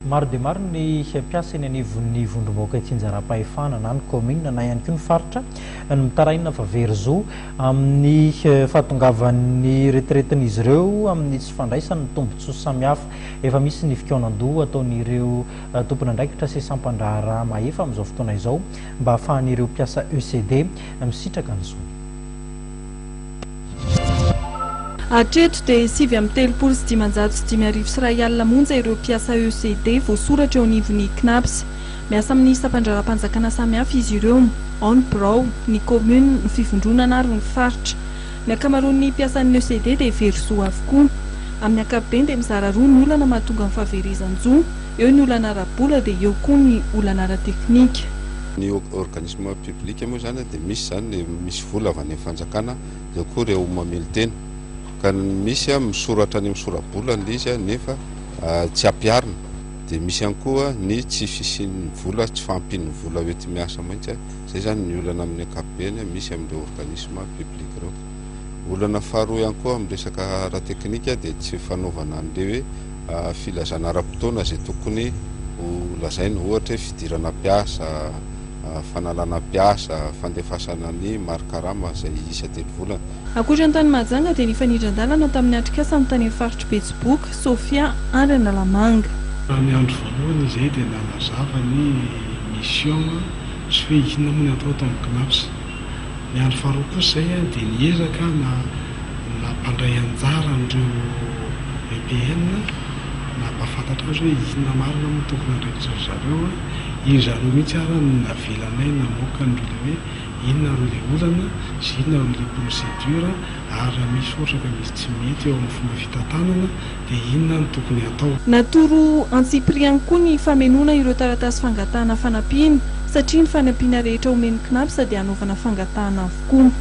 Maro dia maro ny mpiasa eny anivon'ny vondromoka Tsinjaram-pahefana na ny commune na ihany koa ny faritra no mitaraina fa verzô amin'ny fahatongavan'ny retraiten'izy ireo amin'ny tsy fandraisany ny tombontsoa samihafa. Efa misy ny fikaonan-doha ataon'ireo tompon'andraikitra sy sampan-draharaha mahefa amin'izao fotoana izao mba ahafahan'ireo mpiasa ECD misitraka an'izao. Hatreto dia 7:30 monja ireo mpiasa ECD voasoratra eo anivon'ny CNAPS. Miasa amin'ny sampan-draharam-panjakana samihafa izy ireo, ao ny birao, ny commune, ny fivondronana ary ny faritra. Ny ankamaroan'ny mpiasan'ny ECD dia verzô avokoa. Amin'ny ankapobeny dia mizara roa ny olana mahatonga ny fahaverezan-jo, eo ny olana ara-bola dia eo koa ny olana ara-teknika. Ny organisme public moa zany dia misy zany misy vola avy any fanjakana, dia koa ireo mamely tena. Ka misy misoratra ny misorabolana izy nefa tsy ampiarina, dia misy ihany koa ny tsy fisian'ny vola, tsy fampin'ny vola oety miasa mihitsy. Zay zany ny olana amin'ny ankapobeny misy amin'ireo organisme public ireo. Olana faharoa ihany koa amin'ny resaka ara-teknika dia tsy fanaovana an'ilay hoe filazana ara-potoana izay tokony ho lazaina, ohatra hoe fidirana mpiasa, fanalana mpiasa, fandefasana ny marikarama izay isa 3 volana. Ankoatra ny tany Mahajanga dia ny fanindran-dalana tamin'ny atrikasa amin'ny tany faritra Betsiboka, Sofia ary Analamanga. Ny andro voalohany izay dia nalazava ny mission sy hoe inona moa ny atao tao amin'ny CNAPS. Ny andro faharoa kosa izay dia niezaka na mpandray anjara an'ireo EPN na mpafantatra hoe inona marina moa tokony andraikitra zareo. Iny zareo mihitsy ara navelanay namoaka n'ireo hoe inona ro ilay olana sy inona ro ilay procédure, ary misy ohatra ka misy tsy mety eo amin'ny fomba fitantanana dia inona no tokony atao. Natoro Antsipiriany koa ny famenoana ireo taratasy fangatahana fanampiana satria ny fanampiana rehetra omen'ny CNAPS dia hanaovana fangatahana avokoa.